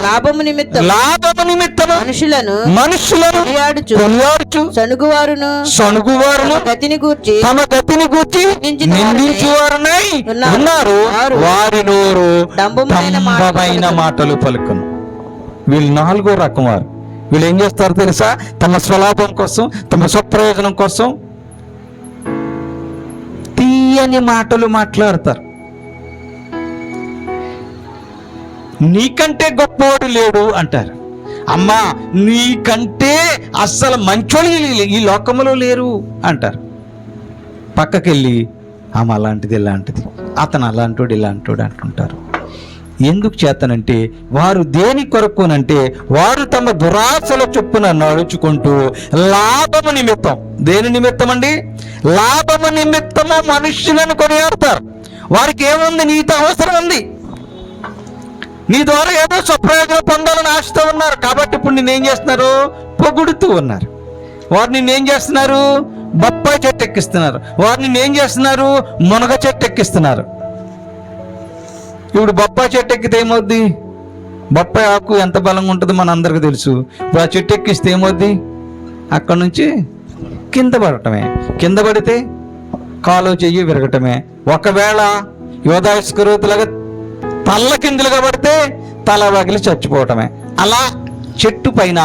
లాభము నిమిత్తం మనుషులను కొనియాడుచు సణుగువారును తమ గతిని గూర్చి నిందించువారునై ఉన్నారు. వారి నోరు డంబమైన మాటలు పలుకును. వీళ్ళు నాలుగో రకం వారు. వీళ్ళు ఏం చేస్తారు తెలుసా? తమ స్వలాభం కోసం, తమ స్వప్రయోజనం కోసం తీయని మాటలు మాట్లాడతారు. నీకంటే గొప్పవాడు లేడు అంటారు. అమ్మా, నీకంటే అస్సలు మంచోళ్ళు ఈ లోకంలో లేరు అంటారు. పక్కకెళ్ళి ఆమె అలాంటిది ఇలాంటిది, అతను అలాంటోడు ఇలాంటోడు అంటుంటారు. ఎందుకు చేతనంటే వారు దేని కొరకునంటే వారు తమ దురాశల చొప్పున నడుచుకుంటూ లాభము నిమిత్తం, దేని నిమిత్తం అండి? లాభము నిమిత్తము మనుష్యులను కొనియాడతారు. వారికి ఏముంది? నీతో అవసరం ఉంది, నీ ద్వారా ఏదో స్వప్రయోజనం పొందాలని ఆశతో ఉన్నారు. కాబట్టి ఇప్పుడు నిన్నేం చేస్తున్నారు? పొగుడుతూ ఉన్నారు. వారు నిన్నేం చేస్తున్నారు? బొప్పాయి చెట్టు ఎక్కిస్తున్నారు. వారు నిన్నేం చేస్తున్నారు? మునగ చెట్టు ఎక్కిస్తున్నారు. ఇప్పుడు బొప్పాయి చెట్టు ఎక్కితే ఏమవుద్ది? బొప్పాయి ఆకు ఎంత బలంగా ఉంటుందో మన అందరికీ తెలుసు. ఇప్పుడు ఆ చెట్టు ఎక్కిస్తే ఏమవుద్ది? అక్కడ నుంచి కింద పడటమే. కింద పడితే కాలు చెయ్యి విరగటమే. ఒకవేళ యోధా ఇస్కరియోతులాగా తల్ల కిందులుగా పడితే తల వగిలి చచ్చిపోవటమే. అలా చెట్టు పైన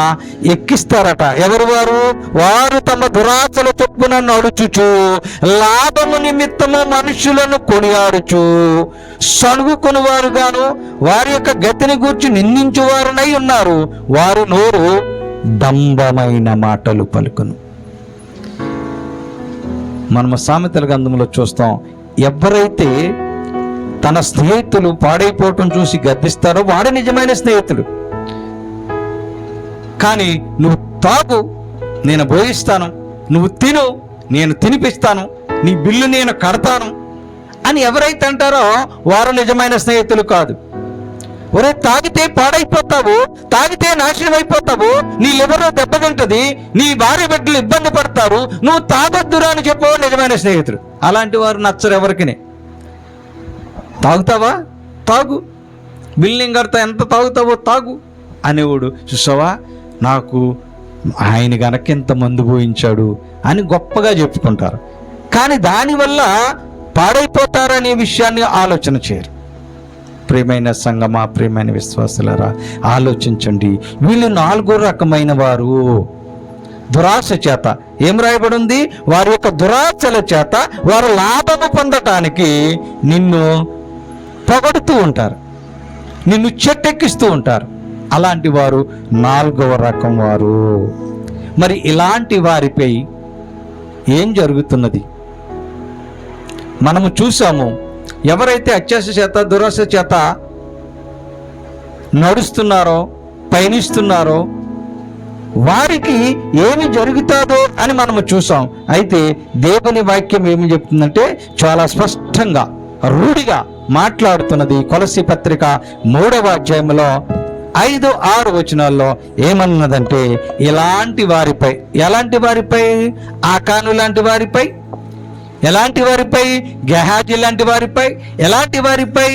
ఎక్కిస్తారట. ఎవరు వారు? వారు తమ దురాశల చొప్పున నడుచుచు లాభము నిమిత్తము మనుషులను కొనియాడుచు సణుగుకొనివారుగాను వారి యొక్క గతిని గూర్చి నిందించువారునై ఉన్నారు. వారి నోరు డంబమైన మాటలు పలుకును. మనము సామెతల గ్రంథంలో చూస్తాం, ఎవరైతే తన స్నేహితులు పాడైపోవటం చూసి గద్దిస్తారో వాడు నిజమైన స్నేహితుడు. కానీ నువ్వు తాగు, నేను భోగిస్తాను, నువ్వు తిను, నేను తినిపిస్తాను, నీ బిల్లు నేను కడతాను అని ఎవరైతే అంటారో వారు నిజమైన స్నేహితులు కాదు. ఒరే, తాగితే పాడైపోతావు, తాగితే నాశనం అయిపోతావు, నీ లివర్ దెబ్బతింటది, నీ భార్య బిడ్డలు ఇబ్బంది పడతారు, నువ్వు తాగొద్దురా అని చెప్పవు నిజమైన స్నేహితుడు. అలాంటి వారు నచ్చరు ఎవరికి. తాగుతావా? తాగు, బిల్లింగ్ కడతా, ఎంత తాగుతావో తాగు అనేవాడు. చూసావా, నాకు ఆయన గనక ఎంత మందు పోయించాడు అని గొప్పగా చెప్పుకుంటారు. కానీ దానివల్ల పాడైపోతారనే విషయాన్ని ఆలోచన చేయరు. ప్రియమైన సంగమా, ప్రియమైన విశ్వాసులారా, ఆలోచించండి. వీళ్ళు నాలుగో రకమైన వారు. దురాశ చేత ఏం రాయబడి ఉంది? వారి యొక్క దురాశల చేత వారు లాభము పొందటానికి నిన్ను పొగడుతూ ఉంటారు, నిన్ను చెట్టెక్కిస్తూ ఉంటారు. అలాంటి వారు నాలుగవ రకం వారు. మరి ఇలాంటి వారిపై ఏం జరుగుతున్నది మనము చూసాము. ఎవరైతే అత్యాశ చేత దురాశ చేత నడుస్తున్నారో, పయనిస్తున్నారో వారికి ఏమి జరుగుతుందో అని మనము చూసాం. అయితే దేవుని వాక్యం ఏమి చెప్తుందంటే చాలా స్పష్టంగా రూఢిగా మాట్లాడుతున్నది. కొలస్సీ పత్రిక 3వ అధ్యాయంలో 5-6 వచనాల్లో ఏమన్నదంటే, ఇలాంటి వారిపై, ఎలాంటి వారిపై? ఆకాను లాంటి వారిపై, ఎలాంటి వారిపై? గెహాజీ లాంటి వారిపై, ఎలాంటి వారిపై?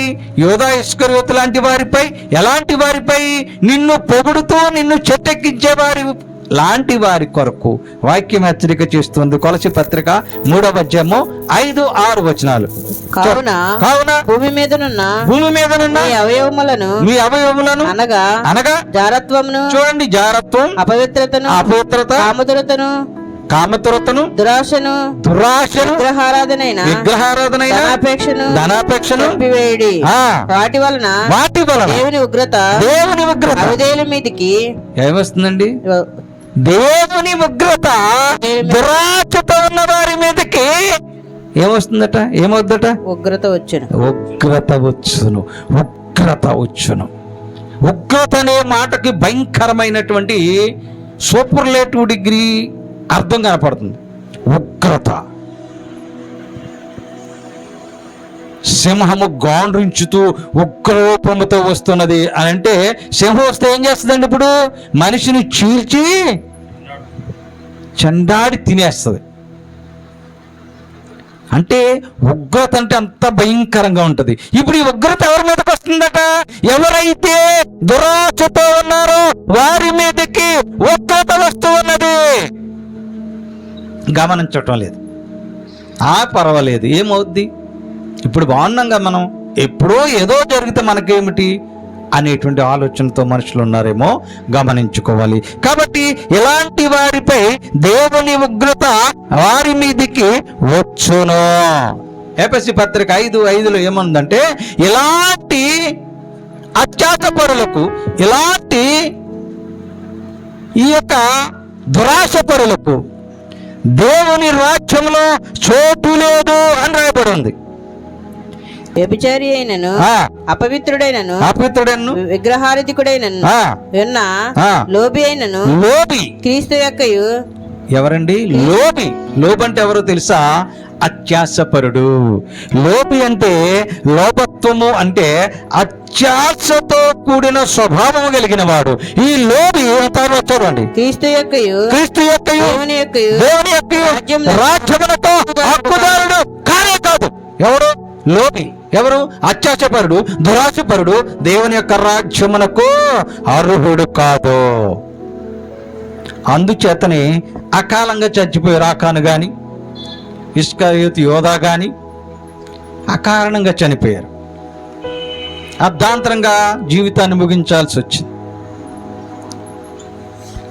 యోధా ఇస్కరియోతు లాంటి వారిపై, ఎలాంటి వారిపై? నిన్ను పొగుడుతూ నిన్ను చెట్టెక్కించే వారి లాంటి వారి కొరకు వాక్యం హెచ్చరిక చేస్తుంది. కొలసి పత్రిక 3వ అధ్యాయము 5-6 వచనాలు. కావున భూమి మీదనున్న మీ అవయవములను అనగా జారత్వమును, చూడండి, జారత్వం, అపవిత్రత, కామతురతను, దురాశను, విగ్రహారాధనైన ధనాపేక్షను చంపివేయుడి. వాటి వలన దేవుని ఉగ్రత అవిధేయుల మీదికి ఏమొస్తుందండి? దేవుని ఉగ్రత దురాశతో ఉన్న వారి మీదకి ఏమొస్తుందట? ఏమవుద్దట? ఉగ్రత వచ్చును. ఉగ్రత అనే మాటకి భయంకరమైనటువంటి సూపర్లేటివ్ డిగ్రీ అర్థం కనపడుతుంది. ఉగ్రత. సింహము గాండ్రించుతూ ఉగ్రరూపముతో వస్తున్నది అని అంటే, సింహం వస్తే ఏం చేస్తుందండి? ఇప్పుడు మనిషిని చీల్చి చెండాడి తినేస్తుంది. అంటే ఉగ్రత అంటే అంత భయంకరంగా ఉంటుంది. ఇప్పుడు ఈ ఉగ్రత ఎవరి మీదకి వస్తుందట? ఎవరైతే దురాశతో ఉన్నారో వారి మీదకి ఉగ్రత వస్తూ ఉన్నది. గమనించటం లేదు. పర్వాలేదు, ఏమవుద్ది, ఇప్పుడు బాగున్నాంగా మనం, ఎప్పుడో ఏదో జరిగితే మనకేమిటి అనేటువంటి ఆలోచనతో మనుషులు ఉన్నారేమో గమనించుకోవాలి. కాబట్టి ఇలాంటి వారిపై దేవుని ఉగ్రత వారి మీదికి వచ్చును. ఎఫెసీ పత్రిక 5:5లో ఏముందంటే, ఇలాంటి అత్యాశపరులకు, ఇలాంటి ఈ యొక్క దురాశపరులకు దేవుని రాజ్యంలో చోటు లేదు అని రాయబడి ఉంది. వ్యభిచారి అయినను, అపవిత్రుడైనను, విగ్రహారాధికుడైనను, లోబి అయినను, క్రీస్తు యొక్కయు. ఎవరండి లోబి? లోబి అంటే ఎవరో తెలుసా? అత్యాశపరుడు. లోబి అంటే లోభత్వము, అంటే అత్యాశతో కూడిన స్వభావము కలిగిన వాడు. ఈ లోబి చూడండి, క్రీస్తు యొక్కయు దేవుని యొక్కయు రాజ్యమునకు హక్కుదారుడు కానే కాదు. ఎవరు లోబి? ఎవరు? అత్యాశపరుడు, దురాశపరుడు, దేవుని యొక్క రాజ్యమునకు అర్హుడు కాదు. అందుచేతనే అకాలంగా చచ్చిపోయారు ఆకాను గాని, ఇస్కరియోతు యోధా గాని అకారణంగా చనిపోయారు. అర్ధాంతరంగా జీవితాన్ని ముగించాల్సి వచ్చింది.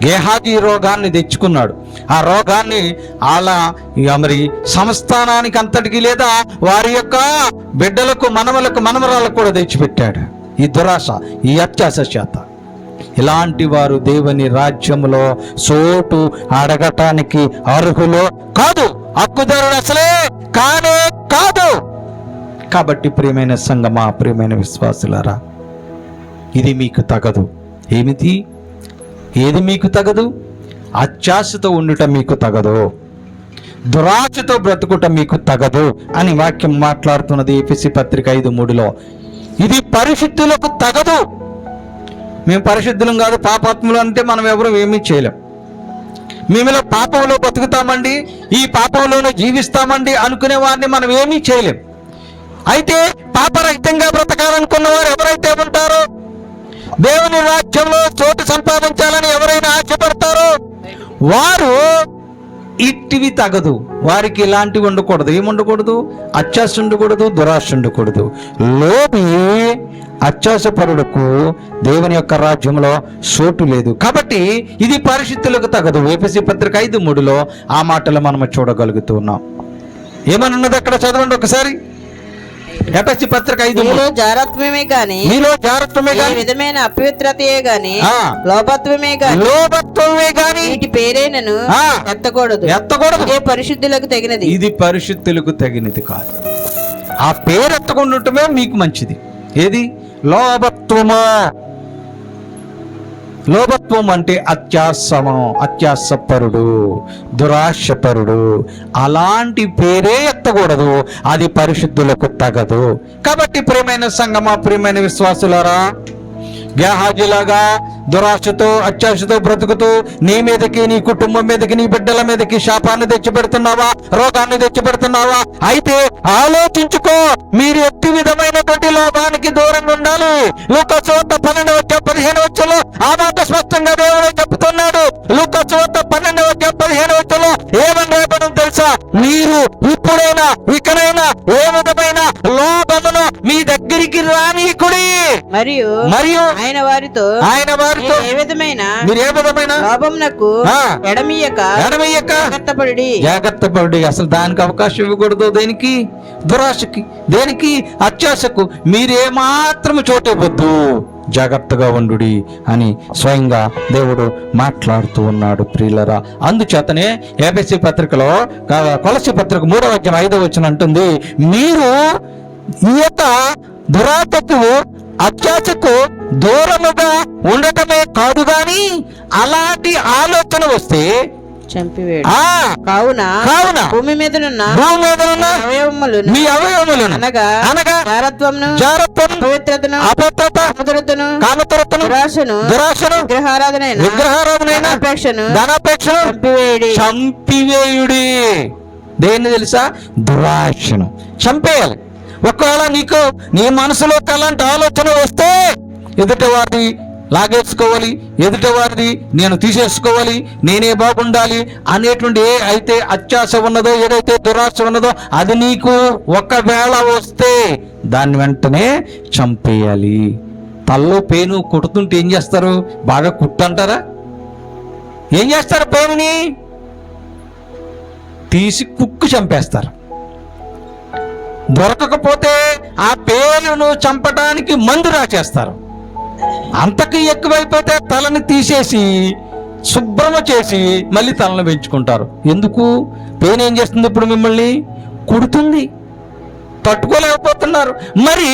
గేహాజీ రోగాన్ని తెచ్చుకున్నాడు. ఆ రోగాన్ని అలా మరి సంస్థానానికి అంతటికి, లేదా వారి యొక్క బిడ్డలకు, మనవలకు, మనమరాలకు కూడా తెచ్చిపెట్టాడు. ఈ దురాశ, ఈ అత్యాశ చేత. ఇలాంటి వారు దేవుని రాజ్యంలో చోటు అడగటానికి అర్హులు కాదు, హక్కుదారుడు అసలే కానే కాదు. కాబట్టి ప్రియమైన సంగమా, ప్రియమైన విశ్వాసులారా, ఇది మీకు తగదు. ఏది మీకు తగదు? అత్యాశతో ఉండుట మీకు తగదు, దురాశతో బ్రతుకుట మీకు తగదు అని వాక్యం మాట్లాడుతున్నది ఎఫెసీ పత్రిక 5:3లో. ఇది పరిశుద్ధులకు తగదు. మేము పరిశుద్ధులం కాదు, పాపాత్ములు అంటే మనం ఎవరు ఏమీ చేయలేం. మేమిలా పాపంలో బతుకుతామండి, ఈ పాపంలోనే జీవిస్తామండి అనుకునే వారిని మనం ఏమీ చేయలేం. అయితే పాపరహితంగా బ్రతకాలనుకున్న వారు ఎవరైతే ఉంటారో, దేవుని రాజ్యంలో చోటు సంపాదించాలని ఎవరైనా ఆశపడతారో వారు ఇట్టివి తగదు. వారికి ఇలాంటివి ఉండకూడదు. ఏముండకూడదు? అత్యాశ ఉండకూడదు, దురాశ ఉండకూడదు. లోబి అత్యాశపరులకు దేవుని యొక్క రాజ్యంలో చోటు లేదు. కాబట్టి ఇది పరిశుద్ధులకు తగదు. ఎఫెసీ పత్రిక 5:3లో ఆ మాటలు మనం చూడగలుగుతూ ఉన్నాం. ఏమనున్నది అక్కడ చదవండి ఒకసారి. ఎఫెసీ పత్రిక 5:3. మీలో జారత్వమే గాని, విధమైన అపవిత్రతయే గాని, లోభత్వమే గాని వీటి పేరైనను ఎత్తకూడదు. ఇదే పరిశుద్ధులకు తగినది. ఇది పరిశుద్ధులకు తగినది కాదు. ఆ పేరు ఎత్తకుండా ఉండటమే మీకు మంచిది. ఏది? లోభత్వము. లోభత్వం అంటే అత్యాశపరుడు, దురాశపరుడు. అలాంటి పేరే ఎత్తకూడదు. అది పరిశుద్ధులకు తగదు. కాబట్టి ప్రియమైన సంగమా, ప్రియమైన విశ్వాసులారా, గేహాజీలాగా దురాశతో అత్యాశతో బ్రతుకుతూ నీ మీదకి, నీ కుటుంబం మీదకి, నీ బిడ్డల మీదకి శాపాన్ని తెచ్చిపెడుతున్నావా, రోగాన్ని తెచ్చిపెడుతున్నావా? అయితే ఆలోచించుకో, మీరు ఎట్టి విధమైనటువంటి లోపానికి దూరంగా ఉండాలి. లూకాసు వార్త 12:15 ఆ మాట స్పష్టంగా దేవుడు చెప్తున్నాడు. లూకాసు వార్త 12:15 ఏమని రాయబడిందో తెలుసా? మీరు ఇప్పుడైనా ఇకనైనా ఏ విధమైన లోపమును మీ దగ్గరికి రానీకుడి. మరియు ఆయన వారితో ఏ విధమైన లోపమునకు ఎడమియ్యక జాగ్రత్త పడి. అసలు దానికి అవకాశం ఇవ్వకూడదు. దేనికి? దురాశకి, దేనికి? అత్యాశకు మీరేమాత్రము చోటివ్వద్దు, జాగ్రత్తగా ఉండుడి అని స్వయంగా దేవుడు మాట్లాడుతూ ఉన్నాడు ప్రియులరా. అందుచేతనే ఎఫెసీ పత్రికలో, కొలస్సీ పత్రిక 3:5 అంటుంది, మీరు ఈ యొక్క దురాశకు అత్యాశకు దూరముగా ఉండటమే కాదు గాని అలాంటి ఆలోచన వస్తే చంపివేడు. కావున భూమి మీద మీ అవయవములను అనగా జారత్వమును, అపవిత్రతను, కామతురతను, దురాశను, విగ్రహారాధనైన ధనాపేక్షను చంపివేయుడి. దేన్ని తెలుసా? దురాశను చంపేయాలి. ఒకవేళ నీకు నీ మనసులోకి అలాంటి ఆలోచన వస్తే ఎదుటి వారిని లాగేసుకోవాలి, ఎదుటి వారిని నేను తీసేసుకోవాలి, నేనే బాగుండాలి అనేటువంటి ఏ అయితే అత్యాశ ఉన్నదో, ఏదైతే దురాశ ఉన్నదో అది నీకు ఒకవేళ వస్తే దాన్ని వెంటనే చంపేయాలి. తల్లో పేను కుడుతుంటే ఏం చేస్తారు? బాగా కుట్టంటారా? ఏం చేస్తారు? పేనుని తీసి కుక్కు చంపేస్తారు. దొరకకపోతే ఆ పేనును చంపడానికి మందు రాచేస్తారు. అంతకు ఎక్కువైపోతే తలని తీసేసి శుభ్రమ చేసి మళ్ళీ తలను పెంచుకుంటారు. ఎందుకు? పేను ఏం చేస్తుంది? ఇప్పుడు మిమ్మల్ని కుడుతుంది, తట్టుకోలేకపోతున్నారు. మరి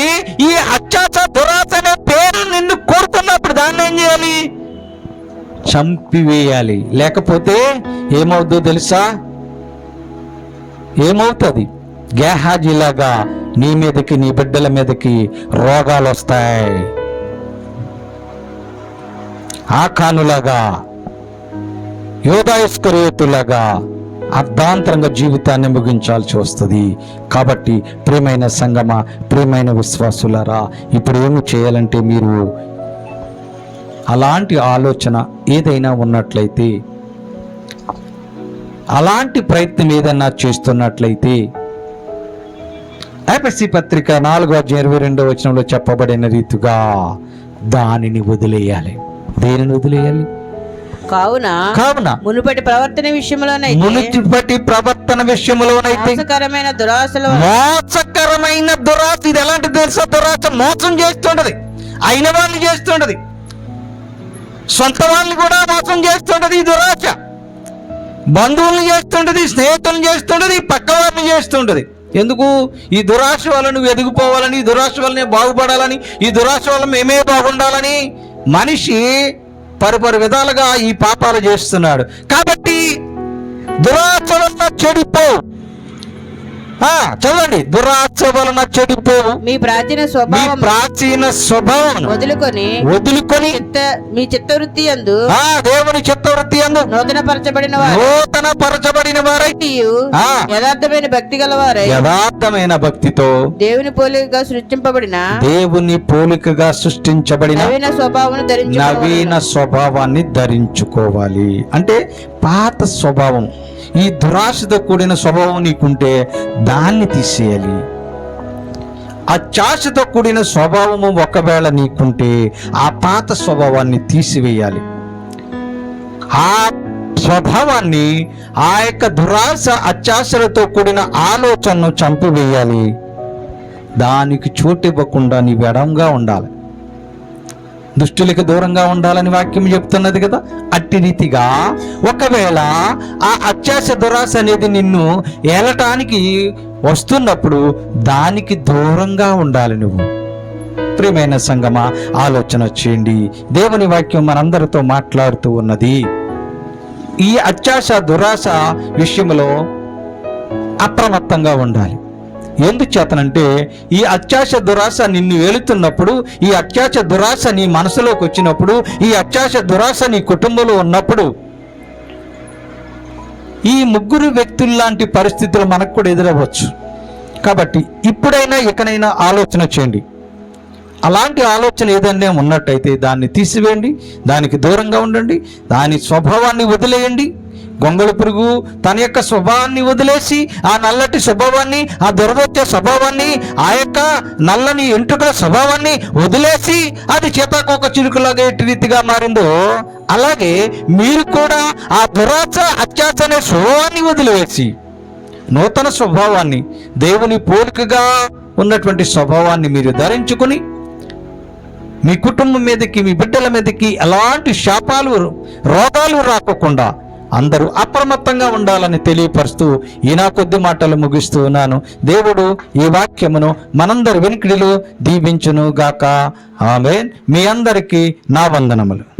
ఈ అత్యాశ దురాశ అనే పేరు నిన్ను కొడుతున్నప్పుడు దాన్ని ఏం చేయాలి? చంపివేయాలి. లేకపోతే ఏమవుద్దో తెలుసా? ఏమవుతుంది? గేహాజీలాగా నీ మీదకి, నీ బిడ్డల మీదకి రోగాలు వస్తాయి. ఆకానులాగా, యోధా ఇస్కరియోతులాగా అర్ధాంతరంగా జీవితాన్ని ముగించాల్సి వస్తుంది. కాబట్టి ప్రియమైన సంగమ, ప్రియమైన విశ్వాసులారా, ఇప్పుడు ఏమి చేయాలంటే మీరు అలాంటి ఆలోచన ఏదైనా ఉన్నట్లయితే, అలాంటి ప్రయత్నం ఏదైనా చేస్తున్నట్లయితే ఎఫెసీ పత్రిక 4:22 చెప్పబడిన రీతిగా దానిని వదిలేయాలి. దేనిని వదిలేయాలి? కావున మునుపటి ప్రవర్తన విషయంలోనైతే మోసకరమైన దురాశ. ఇది ఎలాంటి తెలుసా? దురాశ మోసం చేస్తుంటది, అయిన వాళ్ళు చేస్తుంటది, సొంత వాళ్ళని కూడా మోసం చేస్తుంటది. ఈ దురాశ బంధువులను చేస్తుంటది, స్నేహితులను చేస్తుంటది, పక్క వారిని చేస్తుంటది. ఎందుకు? ఈ దురాశ వల్ల నువ్వు ఎదిగిపోవాలని, ఈ దురాశ వల్ల బాగుపడాలని, ఈ దురాశ వల్ల మేమే బాగుండాలని మనిషి పరిపరి విధాలుగా ఈ పాపాలు చేస్తున్నాడు. కాబట్టి దురాశ వల్ల చెడిపో. చదవండి, దురాశ వలన చెడిపోవు మీ ప్రాచీన స్వభావం వదులుకొని మీ చిత్తవృత్తి యందు, దేవుని చిత్తవృత్తి యందు నూతన పరచబడిన వారైతే యథార్థమైన భక్తి గలవారై, యథార్థమైన భక్తితో దేవుని పోలికగా సృష్టించబడిన నవీన స్వభావాన్ని ధరించుకోవాలి. అంటే పాత స్వభావం, ఈ దురాశతో కూడిన స్వభావం నీకుంటే దాన్ని తీసేయాలి. అత్యాశతో కూడిన స్వభావము ఒకవేళ నీకుంటే ఆ పాత స్వభావాన్ని తీసివేయాలి. ఆ స్వభావాన్ని, ఆ యొక్క దురాశ అత్యాశలతో కూడిన ఆలోచనను చంపివేయాలి. దానికి చోటివ్వకుండా నీవు ఎడంగా ఉండాలి, దుష్టులకు దూరంగా ఉండాలని వాక్యం చెప్తున్నది కదా. అట్టి రీతిగా ఒకవేళ ఆ అత్యాశ దురాశ అనేది నిన్ను ఏలటానికి వస్తున్నప్పుడు దానికి దూరంగా ఉండాలి నువ్వు. ప్రియమైన సంగమా, ఆలోచన చేయండి. దేవుని వాక్యం మనందరితో మాట్లాడుతూ ఉన్నది. ఈ అత్యాశ దురాశ విషయంలో అప్రమత్తంగా ఉండాలి. ఎందుచేతనంటే ఈ అత్యాశ దురాశ నిన్ను ఏలుతున్నప్పుడు, ఈ అత్యాశ దురాశ నీ మనసులోకి వచ్చినప్పుడు, ఈ అత్యాశ దురాశ నీ కుటుంబంలో ఉన్నప్పుడు ఈ ముగ్గురు వ్యక్తుల్లాంటి పరిస్థితులు మనకు కూడా ఎదురవ్వచ్చు. కాబట్టి ఇప్పుడైనా ఇకనైనా ఆలోచన చేయండి. అలాంటి ఆలోచన ఏదైనా ఉన్నట్టయితే దాన్ని తీసివేయండి, దానికి దూరంగా ఉండండి, దాని స్వభావాన్ని వదిలేయండి. గొంగళి పురుగు తన యొక్క స్వభావాన్ని వదిలేసి ఆ నల్లటి స్వభావాన్ని, ఆ దురదొచ్చే స్వభావాన్ని, ఆ యొక్క నల్లని ఎంట్రుకల స్వభావాన్ని వదిలేసి అది చేతాకోక చిలుకలాగా ఎట్టి రీతిగా మారిందో అలాగే మీరు కూడా ఆ దురాశ అత్యాశ అనే స్వభావాన్ని వదిలివేసి నూతన స్వభావాన్ని, దేవుని పోలికగా ఉన్నటువంటి స్వభావాన్ని మీరు ధరించుకుని మీ కుటుంబం మీదకి, మీ బిడ్డల మీదకి ఎలాంటి శాపాలు, రోగాలు రాకోకుండా అందరూ అప్రమత్తంగా ఉండాలని తెలియపరుస్తూ ఈ నా కొద్ది మాటలు ముగిస్తూ ఉన్నాను. దేవుడు ఈ వాక్యమును మనందరి వెనుకడిలో దీవించును గాక. ఆమేన్. మీ అందరికీ నా వందనములు.